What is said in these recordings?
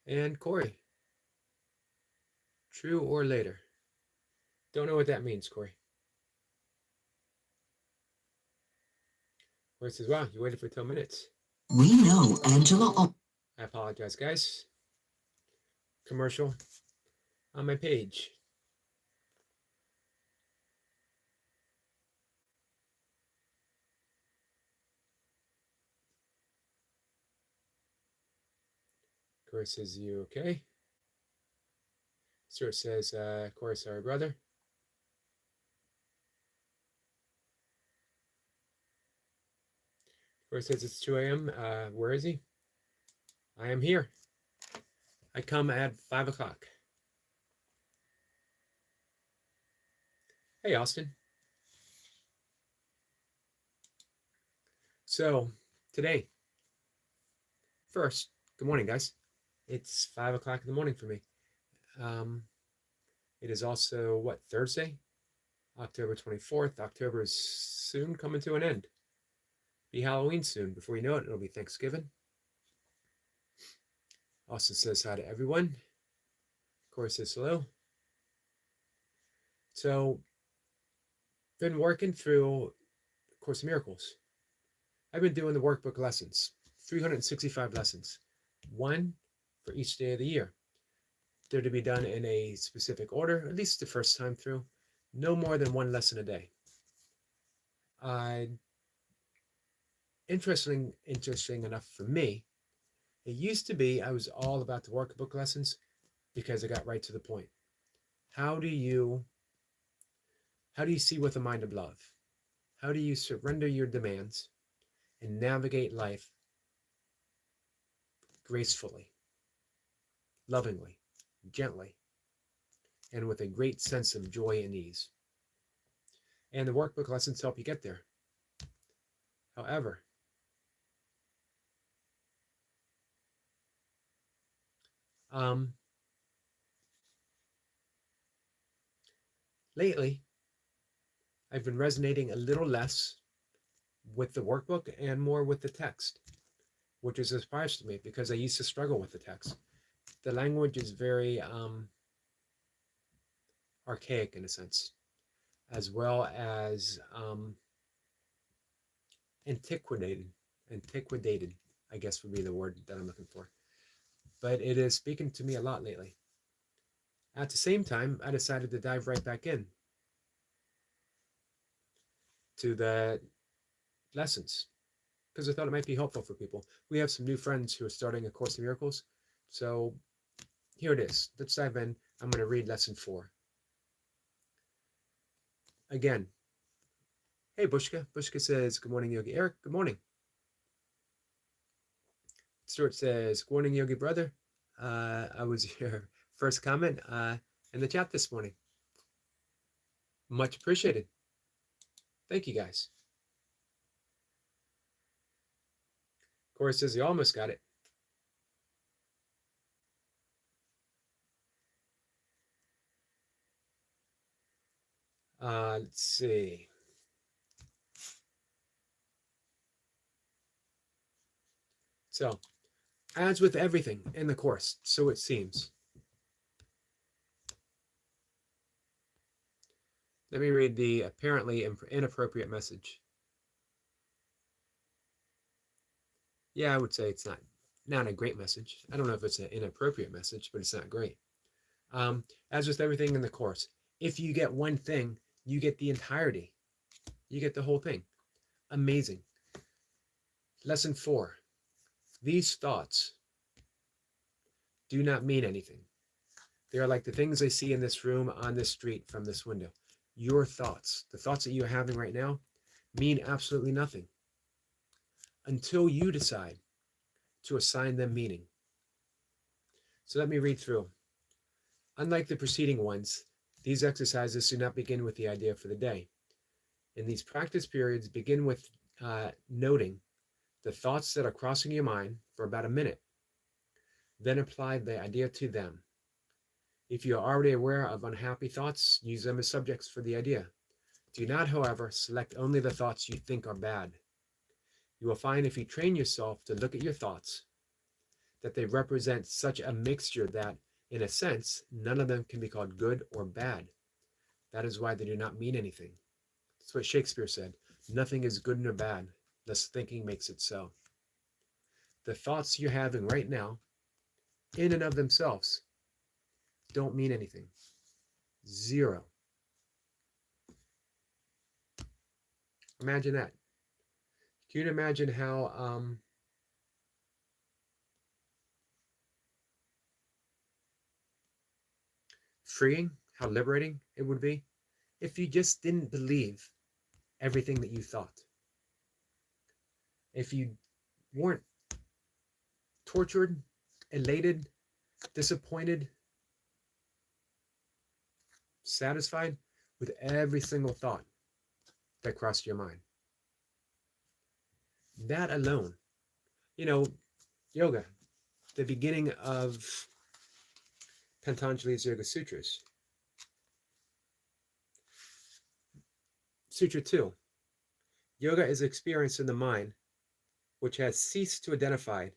And Corey, true or later? Don't know what that means, Corey. Corey says, wow, you waited for 10 minutes. We know Angela. I apologize, guys. Commercial on my page. Corey says, you okay? Stuart says, Corey, sorry, brother. Corey says, it's 2 a.m. Where is he? I am here. I come at 5 o'clock. Hey, Austin. So, today, first, good morning, guys. It's 5 o'clock in the morning for me. It is also, what, Thursday? October 24th. October is soon coming to an end. Be Halloween soon. Before you know it, it'll be Thanksgiving. Austin says hi to everyone. Corey says hello. So, been working through Course of Miracles. I've been doing the workbook lessons, 365 lessons, one for each day of the year. They're to be done in a specific order, at least the first time through. No more than one lesson a day. Interesting enough for me, it used to be I was all about the workbook lessons because I got right to the point. How do you see with a mind of love? How do you surrender your demands and navigate life gracefully, lovingly, gently, and with a great sense of joy and ease? And the workbook lessons help you get there. However, lately, I've been resonating a little less with the workbook and more with the text, which is a surprise to me because I used to struggle with the text. The language is very archaic in a sense, as well as antiquated, I guess would be the word that I'm looking for. But it is speaking to me a lot lately. At the same time, I decided to dive right back in to the lessons because I thought it might be helpful for people. We have some new friends who are starting A Course in Miracles. So here it is. Let's dive in. I'm going to read lesson 4. Again, hey, Bushka. Bushka says, good morning, Yogi. Eric, good morning. Stuart says, good morning, Yogi brother. I was your first comment in the chat this morning. Much appreciated. Thank you, guys. Corey says he almost got it. Let's see. So, as with everything in the course, so it seems. Let me read the apparently inappropriate message. Yeah, I would say it's not a great message. I don't know if it's an inappropriate message, but it's not great. As with everything in the course, if you get one thing, you get the entirety. You get the whole thing. Amazing. Lesson 4. These thoughts do not mean anything. They are like the things I see in this room, on this street, from this window. Your thoughts, the thoughts that you're having right now, mean absolutely nothing until you decide to assign them meaning. So let me read through. Unlike the preceding ones, these exercises do not begin with the idea for the day. In these practice periods, begin with noting the thoughts that are crossing your mind for about a minute. Then apply the idea to them. If you are already aware of unhappy thoughts, use them as subjects for the idea. Do not, however, select only the thoughts you think are bad. You will find if you train yourself to look at your thoughts, that they represent such a mixture that, in a sense, none of them can be called good or bad. That is why they do not mean anything. That's what Shakespeare said. Nothing is good nor bad, thus thinking makes it so. The thoughts you're having right now, in and of themselves, don't mean anything. Zero. Imagine that. Can you imagine how freeing, how liberating it would be if you just didn't believe everything that you thought? If you weren't tortured, elated, disappointed, satisfied with every single thought that crossed your mind. That alone, yoga, the beginning of Patanjali's Yoga Sutras. Sutra 2. Yoga is experience in the mind which has ceased to identify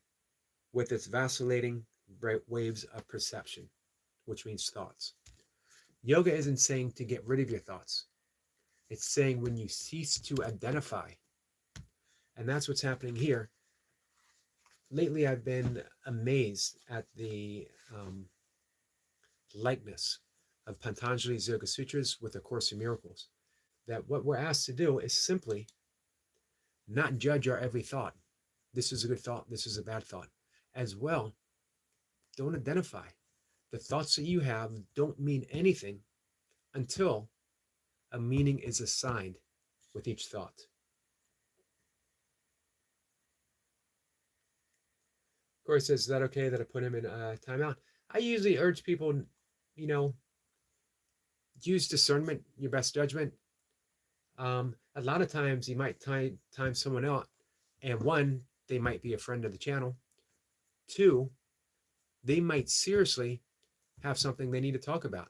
with its vacillating waves of perception, which means thoughts. Yoga isn't saying to get rid of your thoughts. It's saying when you cease to identify. And that's what's happening here. Lately, I've been amazed at the likeness of Patanjali's Yoga Sutras with A Course in Miracles. That what we're asked to do is simply not judge our every thought. This is a good thought, this is a bad thought. As well, don't identify. The thoughts that you have don't mean anything until a meaning is assigned with each thought. Of course, is that okay that I put him in timeout? I usually urge people, use discernment, your best judgment. A lot of times you might time someone out, and one, they might be a friend of the channel. Two, they might seriously have something they need to talk about.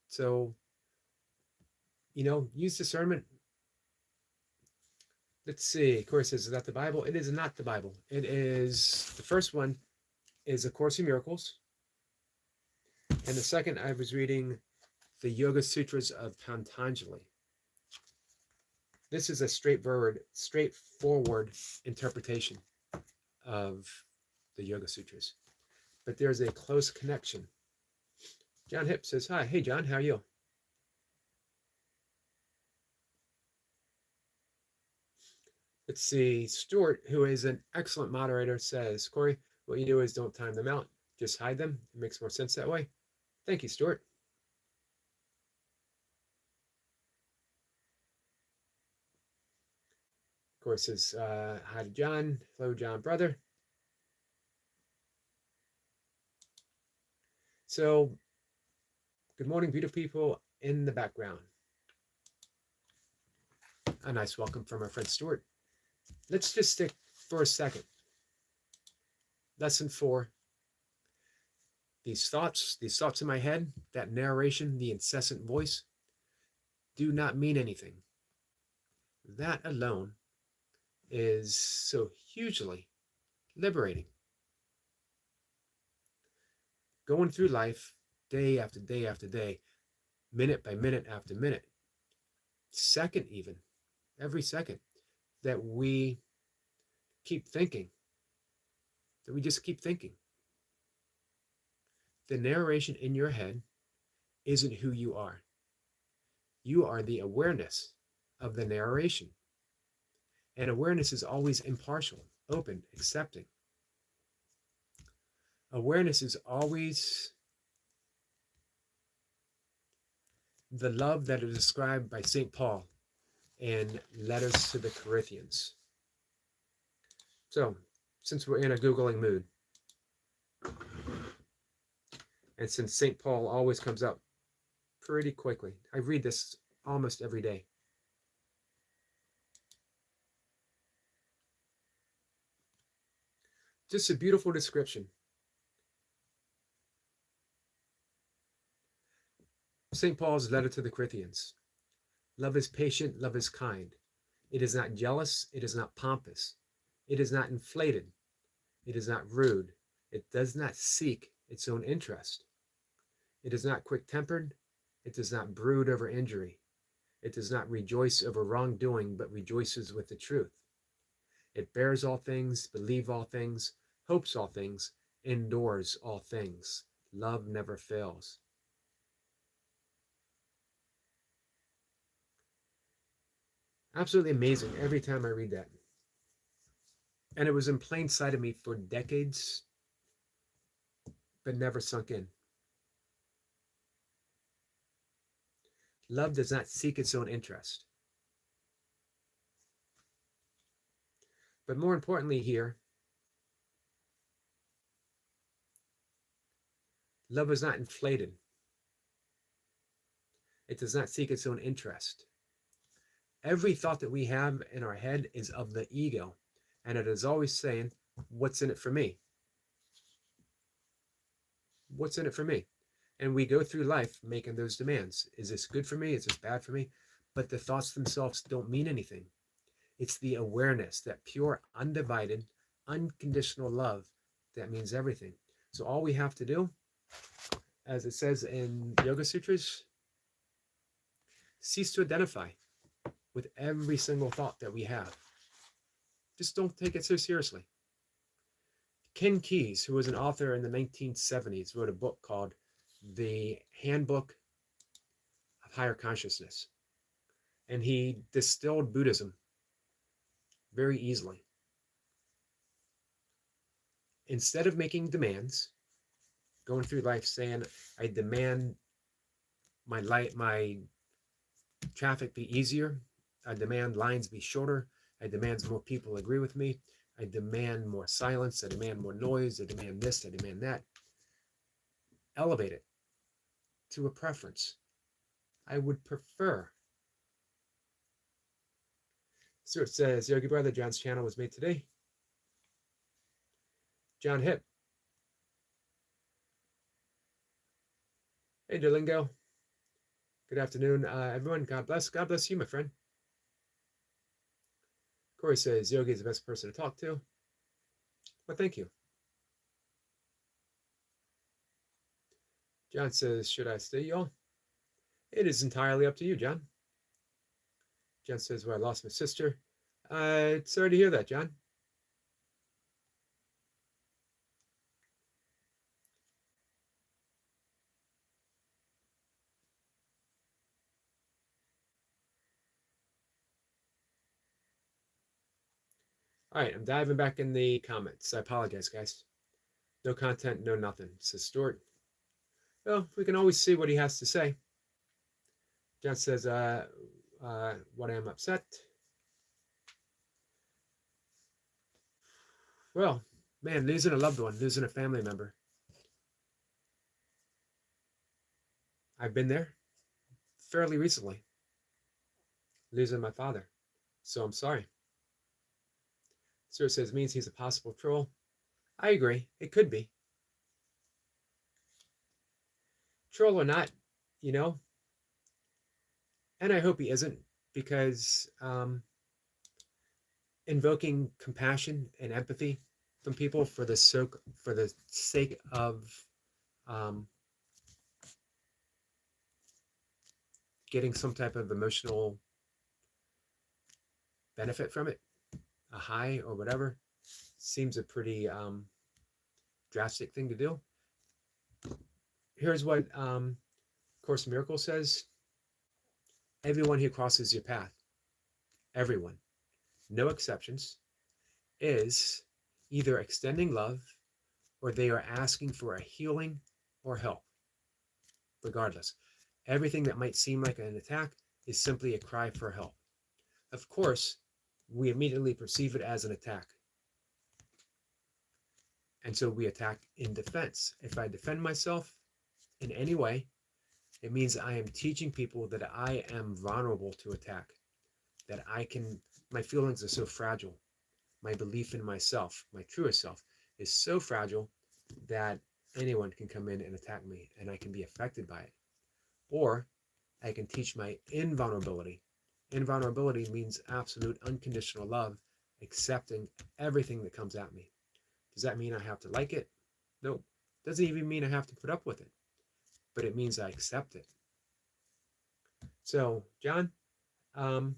So, use discernment. Let's see. Of course, is that the Bible? It is not the Bible. It is, the first one is A Course in Miracles. And the second, I was reading the Yoga Sutras of Patanjali. This is a straightforward interpretation of the Yoga Sutras. But there's a close connection. John Hip says, hi. Hey, John, how are you? Let's see. Stuart, who is an excellent moderator, says, Corey, what you do is don't time them out. Just hide them. It makes more sense that way. Thank you, Stuart. Of course, says, hi to John. Hello, John, brother. So, good morning, beautiful people in the background. A nice welcome from our friend Stuart. Let's just stick for a second. Lesson 4. These thoughts in my head, that narration, the incessant voice, do not mean anything. That alone is so hugely liberating. Going through life, day after day after day, minute by minute after minute, second even, every second, that we keep thinking, that we just keep thinking. The narration in your head isn't who you are. You are the awareness of the narration. And awareness is always impartial, open, accepting. Awareness is always the love that is described by St. Paul in Letters to the Corinthians. So, since we're in a Googling mood, and since St. Paul always comes up pretty quickly, I read this almost every day. Just a beautiful description. St. Paul's letter to the Corinthians. Love is patient, love is kind. It is not jealous, it is not pompous. It is not inflated. It is not rude. It does not seek its own interest. It is not quick tempered. It does not brood over injury. It does not rejoice over wrongdoing, but rejoices with the truth. It bears all things, believes all things, hopes all things, endures all things. Love never fails. Absolutely amazing every time I read that. And it was in plain sight of me for decades, but never sunk in. Love does not seek its own interest. But more importantly here, love is not inflated. It does not seek its own interest. Every thought that we have in our head is of the ego, and it is always saying, what's in it for me? What's in it for me? And we go through life making those demands. Is this good for me? Is this bad for me? But the thoughts themselves don't mean anything. It's the awareness, that pure, undivided, unconditional love that means everything. So all we have to do, as it says in Yoga Sutras, cease to identify with every single thought that we have. Just don't take it so seriously. Ken Keyes, who was an author in the 1970s, wrote a book called The Handbook of Higher Consciousness. And he distilled Buddhism very easily. Instead of making demands, going through life saying, I demand my traffic be easier, I demand lines be shorter, I demand more people agree with me, I demand more silence, I demand more noise, I demand this, I demand that. Elevate it to a preference. I would prefer. So it says, Yogi Brother, John's channel was made today. John Hip. Hey, Delingo. Good afternoon, everyone. God bless. God bless you, my friend. Corey says, Yogi is the best person to talk to. Well, thank you. John says, should I stay, y'all? It is entirely up to you, John. John says, well, I lost my sister. Sorry to hear that, John. All right, I'm diving back in the comments. I apologize, guys. No content, no nothing, says Stuart. Well, we can always see what he has to say. John says, what I am upset. Well, man, losing a loved one, losing a family member. I've been there fairly recently, losing my father. So I'm sorry. Stuart says, means he's a possible troll. I agree. It could be. Troll or not, you know. And I hope he isn't, because invoking compassion and empathy from people for the sake of getting some type of emotional benefit from it, a high or whatever, seems a pretty drastic thing to do. Here's what Course in Miracles says. Everyone who crosses your path, everyone, no exceptions, is either extending love or they are asking for a healing or help. Regardless, everything that might seem like an attack is simply a cry for help. Of course, we immediately perceive it as an attack. And so we attack in defense. If I defend myself in any way, it means I am teaching people that I am vulnerable to attack, that my feelings are so fragile. My belief in myself, my truest self, is so fragile that anyone can come in and attack me and I can be affected by it. Or I can teach my invulnerability. Invulnerability means absolute unconditional love, accepting everything that comes at me. Does that mean I have to like it? Nope. Doesn't even mean I have to put up with it, but it means I accept it. So, John, um,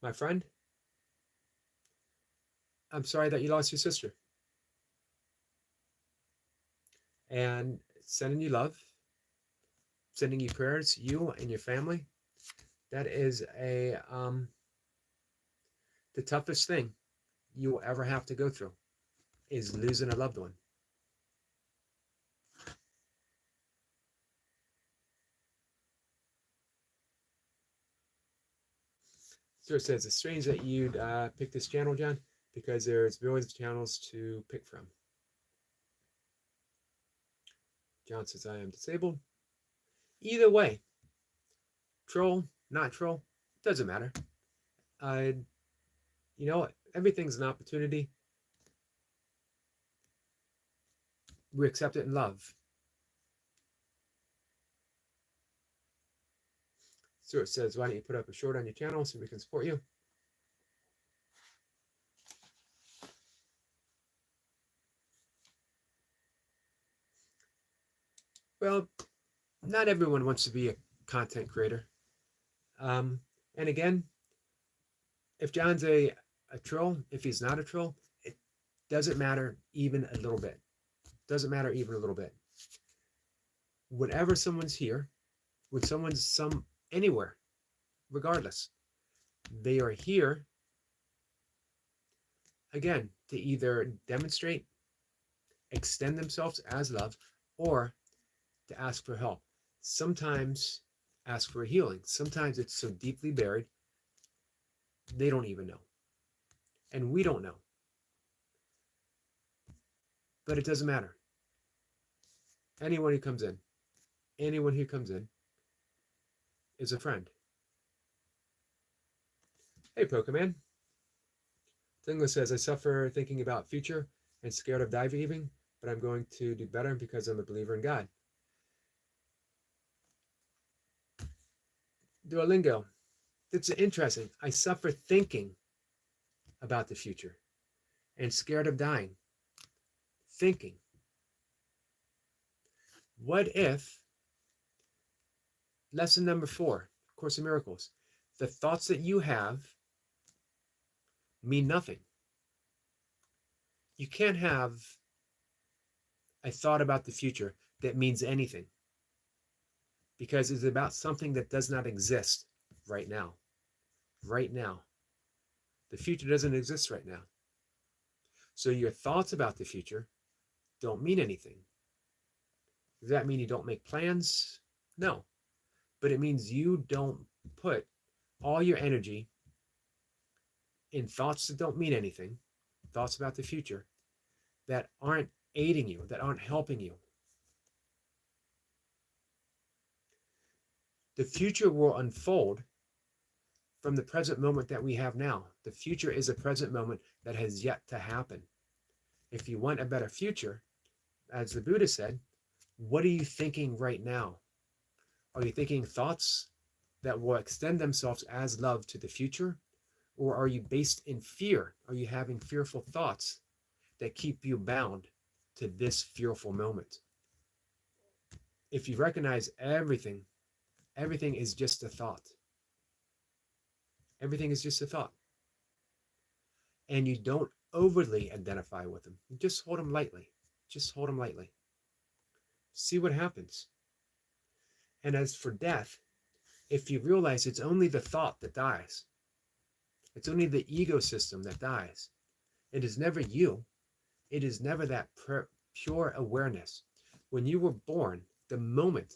my friend, I'm sorry that you lost your sister. And sending you love, sending you prayers, you and your family. That is the toughest thing you will ever have to go through is losing a loved one. So it says it's strange that you'd pick this channel, John, because there's billions of channels to pick from. John says I am disabled. Either way, troll, not troll, doesn't matter. Uh, you know, everything's an opportunity. We accept it in love. So it says, why don't you put up a short on your channel so we can support you? Well, not everyone wants to be a content creator. And again, if John's a troll, if he's not a troll, it doesn't matter even a little bit. Doesn't matter even a little bit. Whenever someone's here, when someone's anywhere, regardless, they are here again to either demonstrate, extend themselves as love, or to ask for help. Sometimes ask for a healing. Sometimes it's so deeply buried, they don't even know. And we don't know. But it doesn't matter. Anyone who comes in is a friend. Hey, Pokemon. Tingler says, I suffer thinking about future and scared of diving, but I'm going to do better because I'm a believer in God. Duolingo. It's interesting. I suffer thinking about the future and scared of dying. Thinking. What if, lesson number 4, Course in Miracles, the thoughts that you have mean nothing. You can't have a thought about the future that means anything because it's about something that does not exist right now. Right now. The future doesn't exist right now. So your thoughts about the future don't mean anything. Does that mean you don't make plans? No. But it means you don't put all your energy in thoughts that don't mean anything, thoughts about the future, that aren't aiding you, that aren't helping you. The future will unfold from the present moment that we have now. The future is a present moment that has yet to happen. If you want a better future, as the Buddha said, what are you thinking right now? Are you thinking thoughts that will extend themselves as love to the future? Or are you based in fear? Are you having fearful thoughts that keep you bound to this fearful moment? If you recognize everything is just a thought. Everything is just a thought. And you don't overly identify with them. You just hold them lightly. Just hold them lightly. See what happens. And as for death, if you realize it's only the thought that dies, it's only the ego system that dies. It is never you. It is never that pure awareness. When you were born, the moment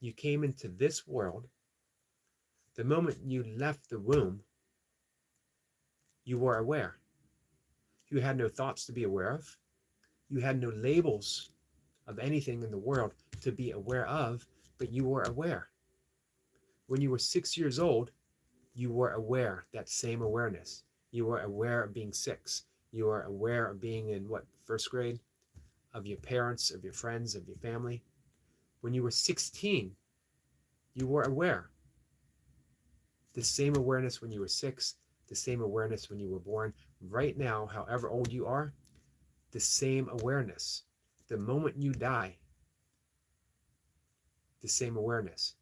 you came into this world, the moment you left the womb, you were aware. You had no thoughts to be aware of. You had no labels of anything in the world to be aware of, but you were aware. When you were 6 years old, you were aware, that same awareness. You were aware of being 6. You were aware of being in first grade, of your parents, of your friends, of your family. When you were 16, you were aware. The same awareness when you were 6, the same awareness when you were born. right now, however old you are, the same awareness. The moment you die, the same awareness.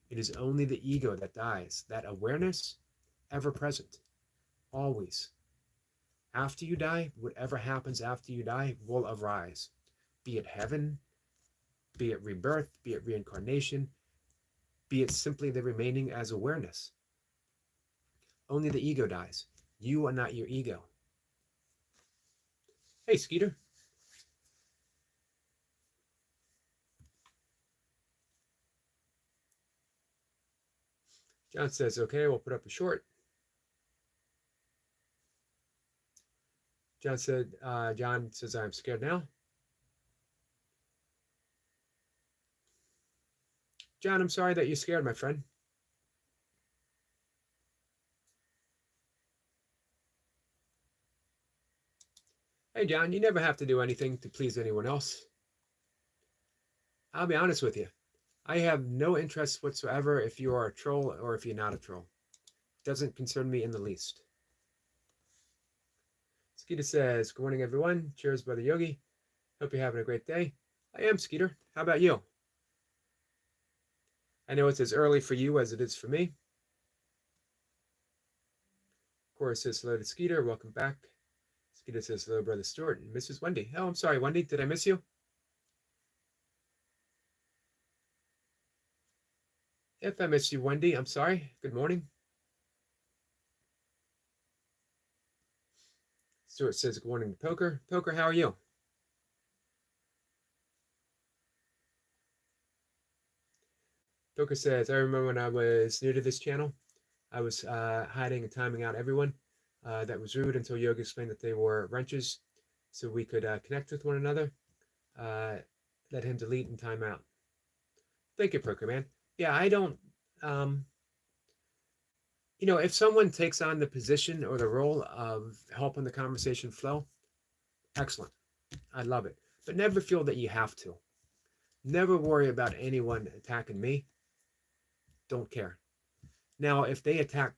It is only the ego that dies. That awareness, ever present, always. After you die, whatever happens after you die will arise. Be it heaven, be it rebirth, be it reincarnation, be it simply the remaining as awareness. Only the ego dies. You are not your ego. Hey, Skeeter. John says, okay, we'll put up a short. John says, I'm scared now. John, I'm sorry that you're scared, my friend. Hey, John, you never have to do anything to please anyone else. I'll be honest with you. I have no interest whatsoever if you are a troll or if you're not a troll. It doesn't concern me in the least. Skeeter says, good morning, everyone. Cheers, Brother Yogi. Hope you're having a great day. I am, Skeeter. How about you? I know it's as early for you as it is for me. Cora says hello to Skeeter. Welcome back. Skeeter says hello, Brother Stuart and Mrs. Wendy. Oh, I'm sorry, Wendy. Did I miss you? If I missed you, Wendy, I'm sorry. Good morning. Stuart says good morning to Poker. Poker, how are you? Poker says, I remember when I was new to this channel, I was hiding and timing out everyone. That was rude until Yogi explained that they were wrenches so we could connect with one another. Let him delete and time out. Thank you, Poker Man. Yeah, I don't, if someone takes on the position or the role of helping the conversation flow, excellent. I love it. But never feel that you have to. Never worry about anyone attacking me. Don't care. Now, if they attack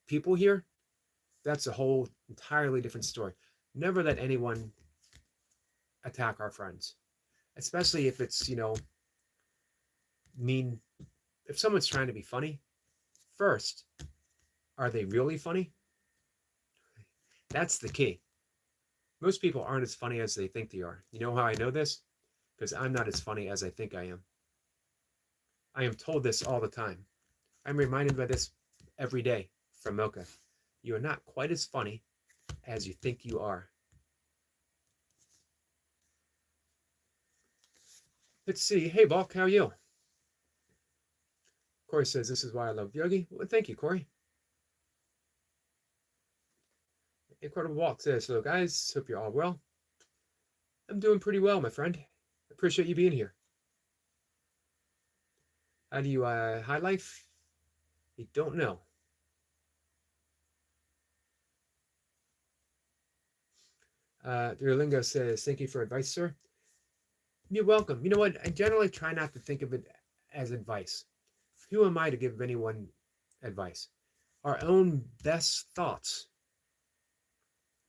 people here, that's a whole entirely different story. Never let anyone attack our friends, especially if it's, mean. If someone's trying to be funny, first, are they really funny? That's the key. Most people aren't as funny as they think they are. You know how I know this? Because I'm not as funny as I think I am. I am told this all the time. I'm reminded by this every day from Mocha. You are not quite as funny as you think you are. Let's see. Hey, Balk, how are you? Corey says, this is why I love Yogi. Well, thank you, Corey. Incredible Balk says, hello, guys. Hope you're all well. I'm doing pretty well, my friend. Appreciate you being here. How do you high life? You don't know. Duolingo says, thank you for advice, sir. You're welcome. You know what? I generally try not to think of it as advice. Who am I to give anyone advice? Our own best thoughts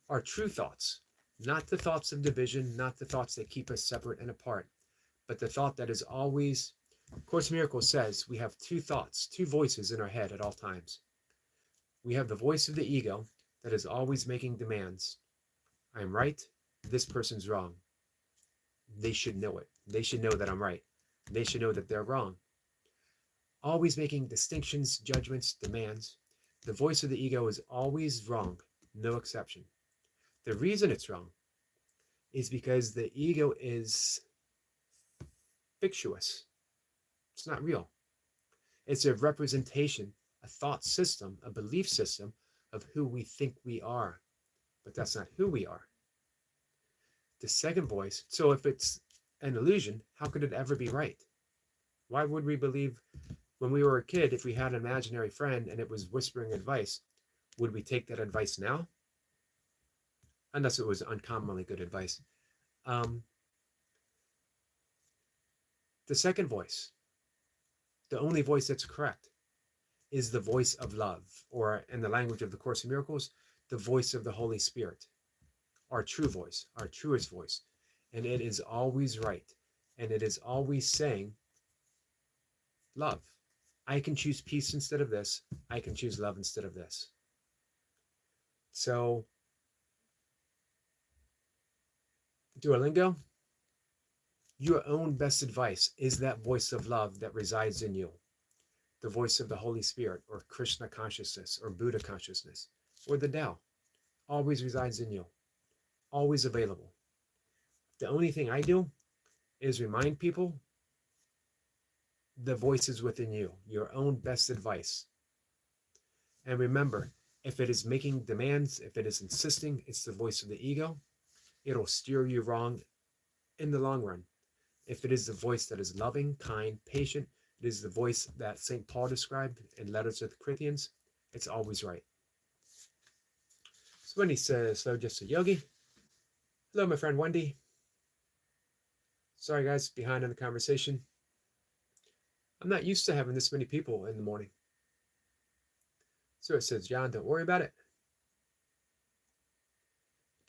are true thoughts, not the thoughts of division, not the thoughts that keep us separate and apart, but the thought that is always, Course in Miracles says, we have two thoughts, two voices in our head at all times. We have the voice of the ego that is always making demands. I am right, this person's wrong. They should know it. They should know that I'm right. They should know that they're wrong. Always making distinctions, judgments, demands. The voice of the ego is always wrong, no exception. The reason it's wrong is because the ego is fictitious. It's not real. It's a representation, a thought system, a belief system of who we think we are. But that's not who we are. The second voice, so if it's an illusion, how could it ever be right? Why would we believe when we were a kid, if we had an imaginary friend and it was whispering advice, would we take that advice now? Unless it was uncommonly good advice. The second voice, the only voice that's correct, is the voice of love, or in the language of the Course in Miracles, the voice of the Holy Spirit, our true voice, our truest voice. And it is always right. And it is always saying love. I can choose peace instead of this. I can choose love instead of this. So, Duolingo, your own best advice is that voice of love that resides in you, the voice of the Holy Spirit, or Krishna consciousness, or Buddha consciousness, or the Tao, always resides in you, always available. The only thing I do is remind people the voice is within you, your own best advice. And remember, if it is making demands, if it is insisting, it's the voice of the ego. It'll steer you wrong in the long run. If it is the voice that is loving, kind, patient, it is the voice that St. Paul described in Letters to the Corinthians, it's always right. So Wendy says, hello, just a Yogi. Hello, my friend Wendy. Sorry, guys, behind in the conversation. I'm not used to having this many people in the morning. So it says, John, don't worry about it.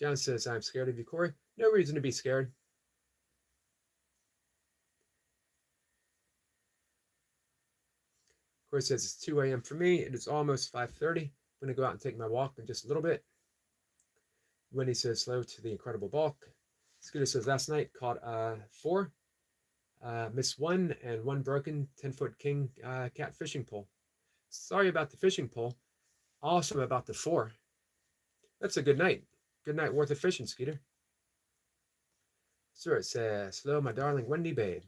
John says, I'm scared of you, Corey. No reason to be scared. Corey says, it's 2 a.m. for me. It is almost 5:30. I'm going to go out and take my walk in just a little bit. Wendy says, slow to the incredible bulk. Scooter says, last night caught 4. Missed 1 and 1 broken 10-foot king cat fishing pole. Sorry about the fishing pole. Awesome about the 4. That's a good night. Good night worth of fishing, Skeeter. So it says, hello, my darling Wendy babe.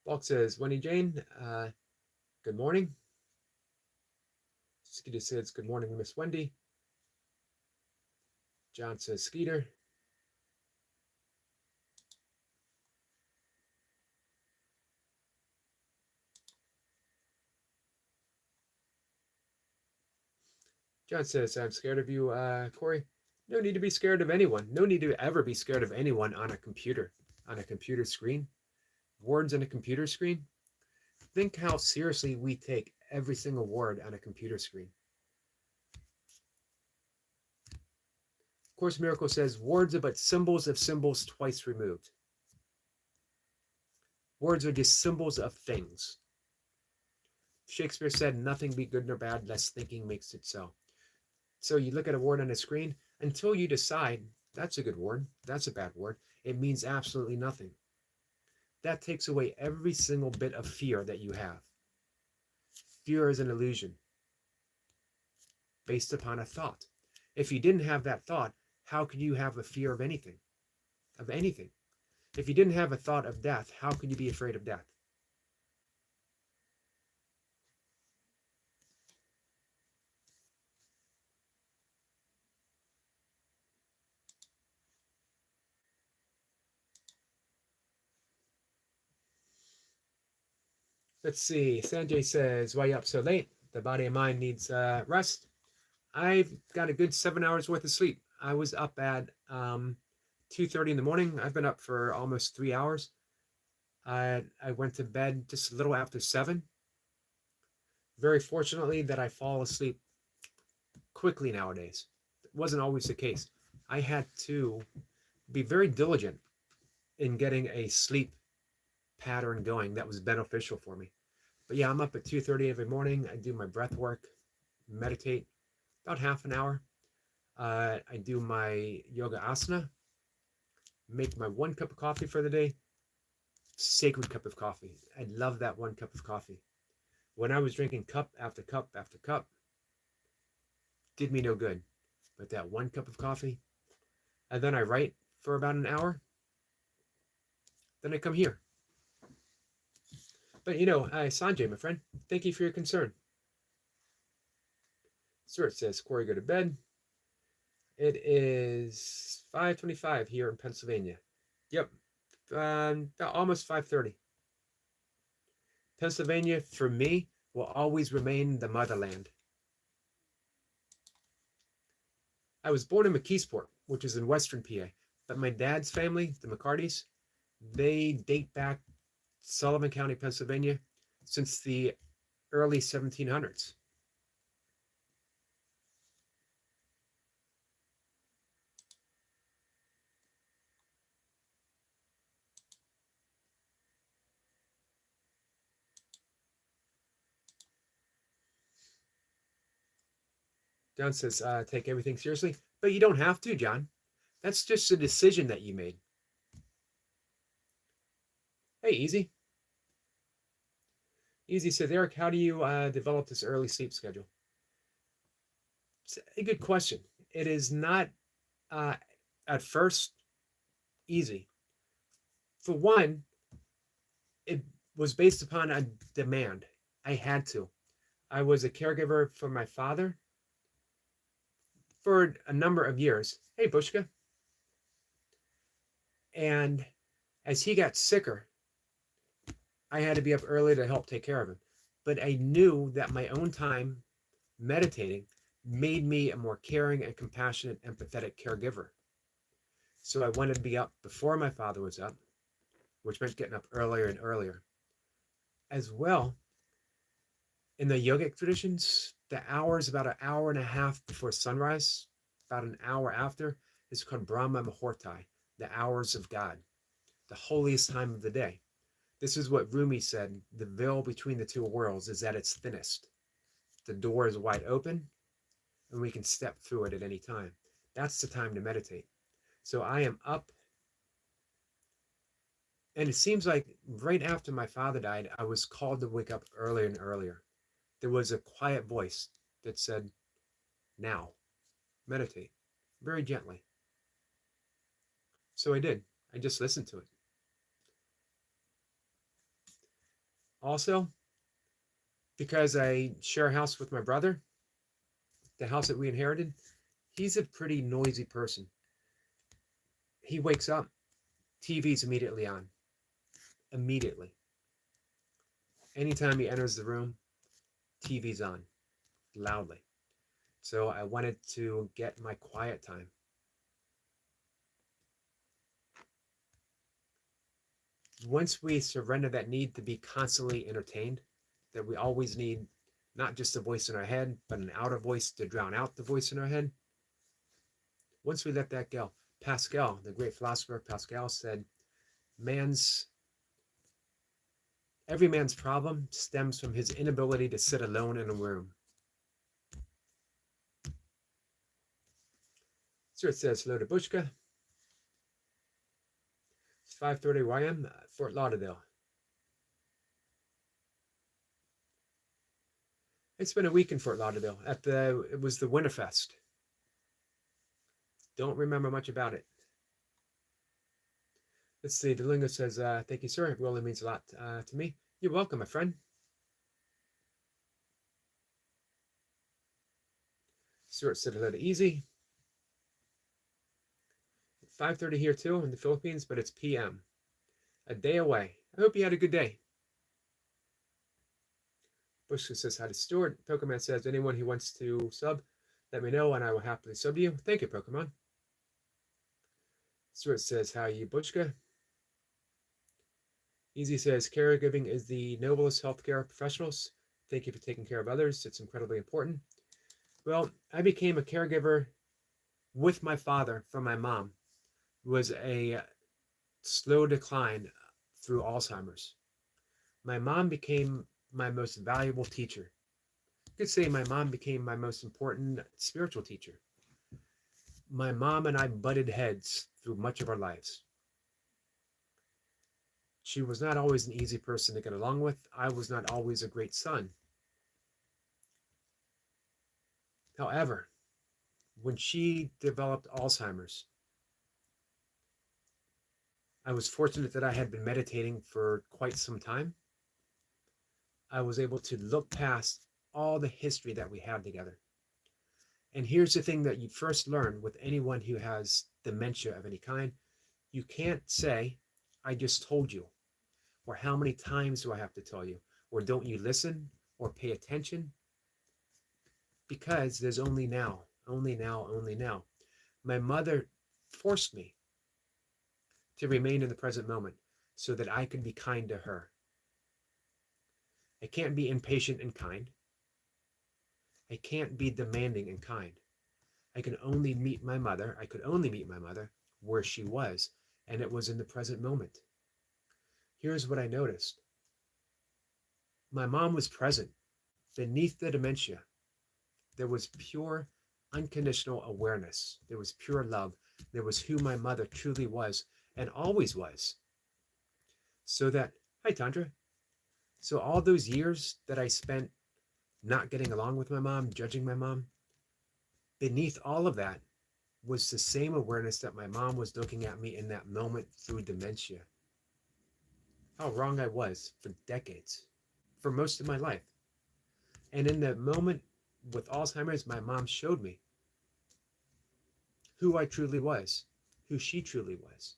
Bulk says, Wendy Jane, good morning. Skeeter says, good morning, Miss Wendy. John says, Skeeter. John says, I'm scared of you, Corey. No need to be scared of anyone. No need to ever be scared of anyone on a computer screen. Words on a computer screen. Think how seriously we take every single word on a computer screen. Course Miracle says, words are but symbols of symbols twice removed. Words are just symbols of things. Shakespeare said, nothing be good nor bad, lest thinking makes it so. So you look at a word on a screen, until you decide, that's a good word, that's a bad word, it means absolutely nothing. That takes away every single bit of fear that you have. Fear is an illusion based upon a thought. If you didn't have that thought, how could you have a fear of anything? Of anything. If you didn't have a thought of death, how could you be afraid of death? Let's see. Sanjay says, why are you up so late? The body and mind needs rest. I've got a good 7 hours worth of sleep. I was up at 2:30 in the morning. I've been up for almost 3 hours. I went to bed just a little after 7. Very fortunately that I fall asleep quickly nowadays. It wasn't always the case. I had to be very diligent in getting a sleep pattern going that was beneficial for me. But yeah, I'm up at 2:30 every morning. I do my breath work, meditate about half an hour. I do my yoga asana, make my 1 cup of coffee for the day. Sacred cup of coffee. I love that 1 cup of coffee. When I was drinking cup after cup after cup, did me no good. But that 1 cup of coffee, and then I write for about an hour. Then I come here. But you know, Sanjay, my friend, thank you for your concern. Stuart says, Corey, go to bed. It is 5:25 here in Pennsylvania. Yep, almost 5:30. Pennsylvania, for me, will always remain the motherland. I was born in McKeesport, which is in western PA, but my dad's family, the McCartys, they date back Sullivan County, Pennsylvania, since the early 1700s. John says, take everything seriously, but you don't have to, John. That's just a decision that you made. Hey, Easy. Easy said, Eric, how do you develop this early sleep schedule? It's a good question. It is not uh, at first easy. For one, it was based upon a demand. I had to. I was a caregiver for my father for a number of years. Hey, Bushka. And as he got sicker, I had to be up early to help take care of him. But I knew that my own time meditating made me a more caring and compassionate, empathetic caregiver. So I wanted to be up before my father was up, which meant getting up earlier and earlier. As well, in the yogic traditions, the hour is about an hour and a half before sunrise, about an hour after, is called Brahma Muhurtai, the hours of God, the holiest time of the day. This is what Rumi said, the veil between the two worlds is at its thinnest. The door is wide open, and we can step through it at any time. That's the time to meditate. So I am up, and it seems like right after my father died, I was called to wake up earlier and earlier. There was a quiet voice that said, now, meditate, very gently. So I did. I just listened to it. Also, because I share a house with my brother, the house that we inherited, he's a pretty noisy person. He wakes up, TV's immediately on. Immediately. Anytime he enters the room, TV's on loudly. So I wanted to get my quiet time. Once we surrender that need to be constantly entertained, that we always need not just a voice in our head, but an outer voice to drown out the voice in our head. Once we let that go, Pascal, the great philosopher Pascal, said, every man's problem stems from his inability to sit alone in a room. So it says, hello to Bushka. It's 5:30 where I am, Fort Lauderdale. I spent a week in Fort Lauderdale it was the Winterfest. Don't remember much about it. Let's see, Delingo says, thank you, sir. It really means a lot to me. You're welcome, my friend. Stuart said hello to Easy. 5:30 here too in the Philippines, but it's PM. A day away. I hope you had a good day. Bushka says hi to Stuart. Pokemon says, anyone who wants to sub, let me know and I will happily sub you. Thank you, Pokemon. Stuart says, how are you, Bushka? Easy says, caregiving is the noblest healthcare professionals. Thank you for taking care of others. It's incredibly important. Well, I became a caregiver with my father from my mom. It was a slow decline through Alzheimer's. My mom became my most valuable teacher. You could say my mom became my most important spiritual teacher. My mom and I butted heads through much of our lives. She was not always an easy person to get along with. I was not always a great son. However, when she developed Alzheimer's, I was fortunate that I had been meditating for quite some time. I was able to look past all the history that we had together. And here's the thing that you first learn with anyone who has dementia of any kind. You can't say, I just told you, or how many times do I have to tell you, or don't you listen, or pay attention? Because there's only now, only now, only now. My mother forced me to remain in the present moment so that I could be kind to her. I can't be impatient and kind. I can't be demanding and kind. I could only meet my mother where she was, and it was in the present moment. Here's what I noticed. My mom was present. Beneath the dementia, there was pure unconditional awareness. There was pure love. There was who my mother truly was and always was. So that, hi, Tandra. So all those years that I spent not getting along with my mom, judging my mom, beneath all of that was the same awareness that my mom was looking at me in that moment through dementia. How wrong I was for decades, for most of my life. And in that moment with Alzheimer's, my mom showed me who I truly was, who she truly was.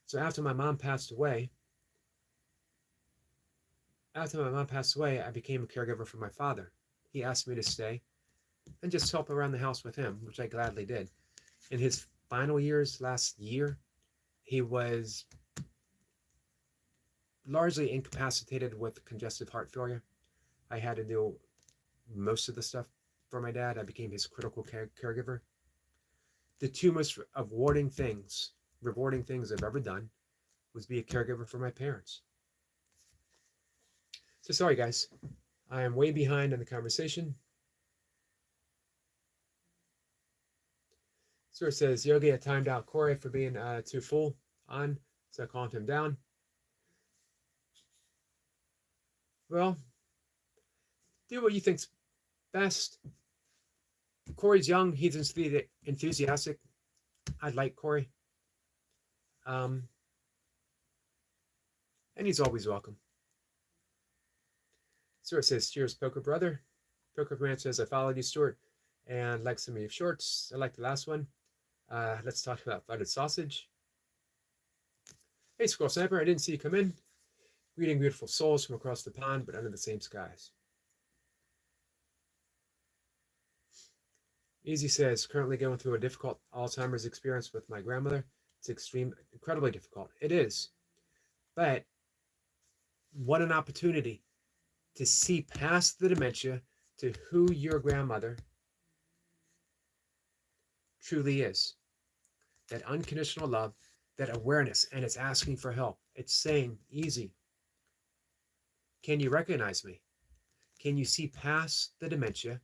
So after my mom passed away, I became a caregiver for my father. He asked me to stay and just help around the house with him, which I gladly did. In his final years, last year, he was largely incapacitated with congestive heart failure. I had to do most of the stuff for my dad. I became his critical caregiver. The two most rewarding things I've ever done was be a caregiver for my parents. So sorry, guys. I am way behind on the conversation. Sir says, Yogi, I timed out Corey for being too full on, so I calmed him down. Well, do what you think's best. Corey's young. He's enthusiastic. I like Corey. And he's always welcome. Stuart says, cheers, Poker Brother. Poker Man says, I followed you, Stuart, and like some of your shorts. I like the last one. Let's talk about buttered sausage. Hey, Squirrel Sniper, I didn't see you come in. Greeting beautiful souls from across the pond, but under the same skies. Easy says, currently going through a difficult Alzheimer's experience with my grandmother. It's incredibly difficult. It is. But what an opportunity to see past the dementia to who your grandmother truly is. That unconditional love, that awareness, and it's asking for help. It's saying, easy. Can you recognize me? Can you see past the dementia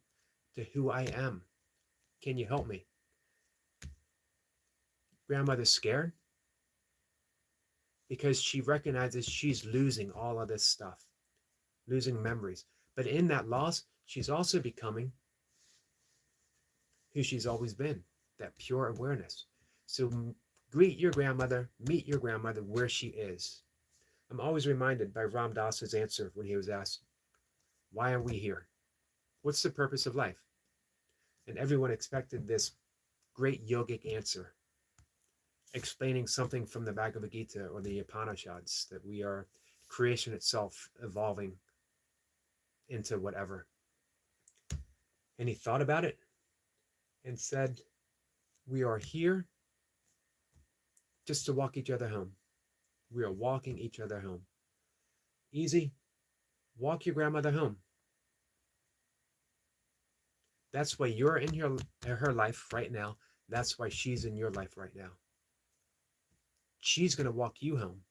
to who I am? Can you help me? Grandmother's scared because she recognizes she's losing all of this stuff, losing memories. But in that loss, she's also becoming who she's always been, that pure awareness. So greet your grandmother, meet your grandmother where she is. I'm always reminded by Ram Dass's answer when he was asked, why are we here? What's the purpose of life? And everyone expected this great yogic answer, explaining something from the Bhagavad Gita or the Upanishads, that we are creation itself evolving into whatever. And he thought about it and said, we are here just to walk each other home. We are walking each other home. Easy. Walk your grandmother home. That's why you're in her life right now. That's why she's in your life right now. She's going to walk you home.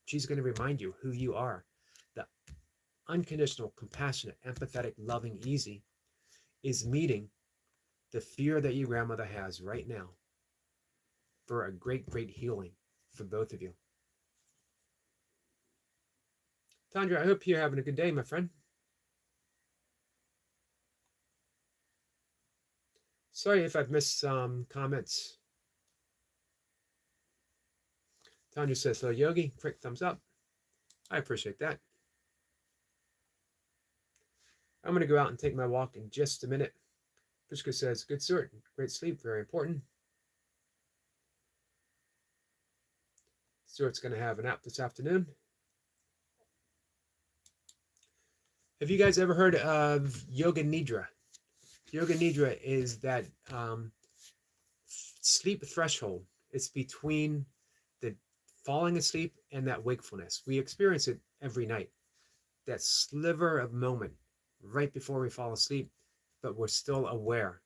She's going to remind you who you are. The unconditional, compassionate, empathetic, loving, easy is meeting the fear that your grandmother has right now for a great, great healing for both of you. Tandra, I hope you're having a good day, my friend. Sorry if I've missed some comments. Tanya says, hello, Yogi. Quick thumbs up. I appreciate that. I'm going to go out and take my walk in just a minute. Fishka says, good Stuart. Great sleep. Very important. Stuart's going to have a nap this afternoon. Have you guys ever heard of Yoga Nidra? Yoga Nidra is that sleep threshold. It's between the falling asleep and that wakefulness. We experience it every night. That sliver of moment right before we fall asleep, but we're still aware.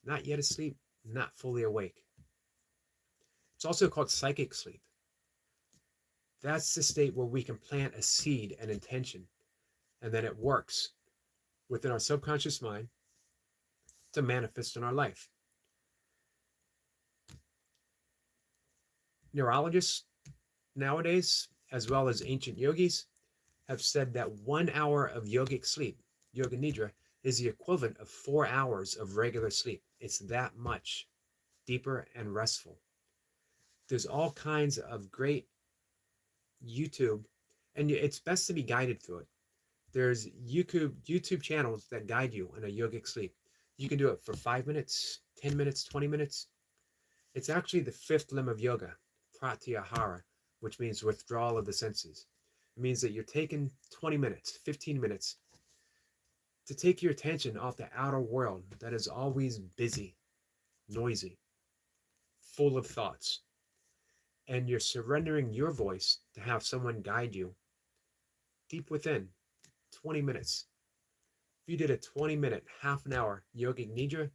Not yet asleep, not fully awake. It's also called psychic sleep. That's the state where we can plant a seed, an intention, and then it works within our subconscious mind to manifest in our life. Neurologists nowadays, as well as ancient yogis, have said that 1 hour of yogic sleep, yoga nidra, is the equivalent of 4 hours of regular sleep. It's that much deeper and restful. There's all kinds of great YouTube, and it's best to be guided through it. There's YouTube channels that guide you in a yogic sleep. You can do it for 5 minutes, 10 minutes, 20 minutes. It's actually the fifth limb of yoga, pratyahara, which means withdrawal of the senses. It means that you're taking 20 minutes, 15 minutes to take your attention off the outer world that is always busy, noisy, full of thoughts. And you're surrendering your voice to have someone guide you deep within 20 minutes. If you did a 20-minute, half an hour yogic nidra,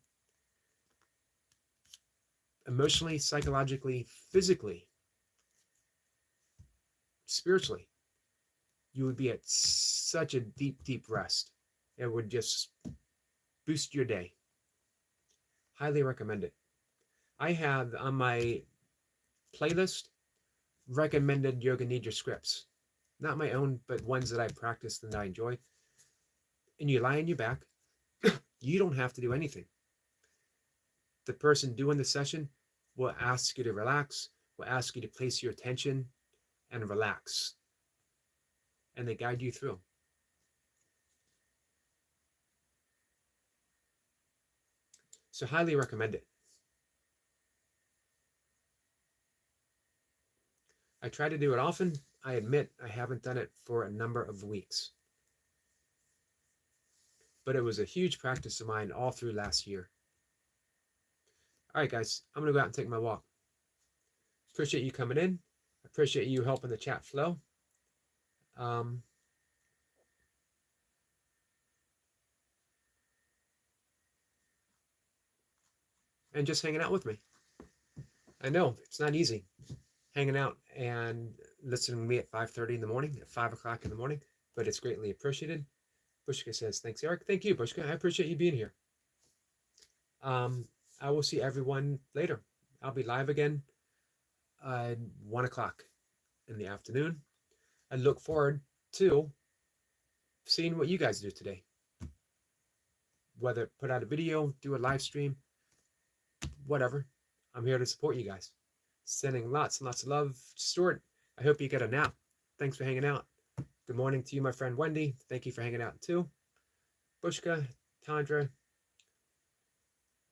emotionally, psychologically, physically, spiritually, you would be at such a deep, deep rest. It would just boost your day. Highly recommend it. I have on my playlist recommended yoga nidra scripts. Not my own, but ones that I practiced and I enjoy. And you lie on your back. You don't have to do anything. The person doing the session will ask you to relax, will ask you to place your attention and relax. And they guide you through. So highly recommend it. I try to do it often. I admit I haven't done it for a number of weeks. But it was a huge practice of mine all through last year. All right, guys, I'm going to go out and take my walk. Appreciate you coming in. Appreciate you helping the chat flow. And just hanging out with me. I know it's not easy hanging out and listening to me at 5:30 in the morning, at 5 o'clock in the morning, but it's greatly appreciated. Bushka says, thanks, Eric. Thank you, Bushka. I appreciate you being here. I will see everyone later. I'll be live again at 1 o'clock in the afternoon. I look forward to seeing what you guys do today. Whether put out a video, do a live stream, whatever. I'm here to support you guys. Sending lots and lots of love. Stuart, I hope you get a nap. Thanks for hanging out. Good morning to you, my friend Wendy. Thank you for hanging out too. Bushka, Tandra,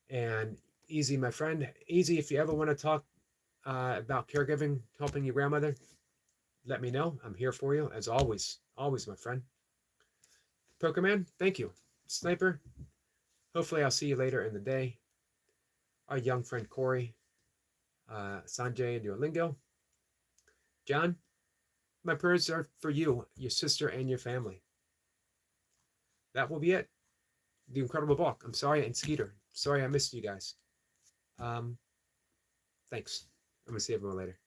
and Easy, my friend. Easy, if you ever want to talk about caregiving, helping your grandmother, let me know. I'm here for you, as always. Always, my friend. Pokerman, thank you. Sniper, hopefully I'll see you later in the day. Our young friend Corey, Sanjay and Duolingo. John, my prayers are for you, your sister, and your family. That will be it. The Incredible Bulk. I'm sorry, and Skeeter. Sorry I missed you guys. Thanks. I'm going to see everyone later.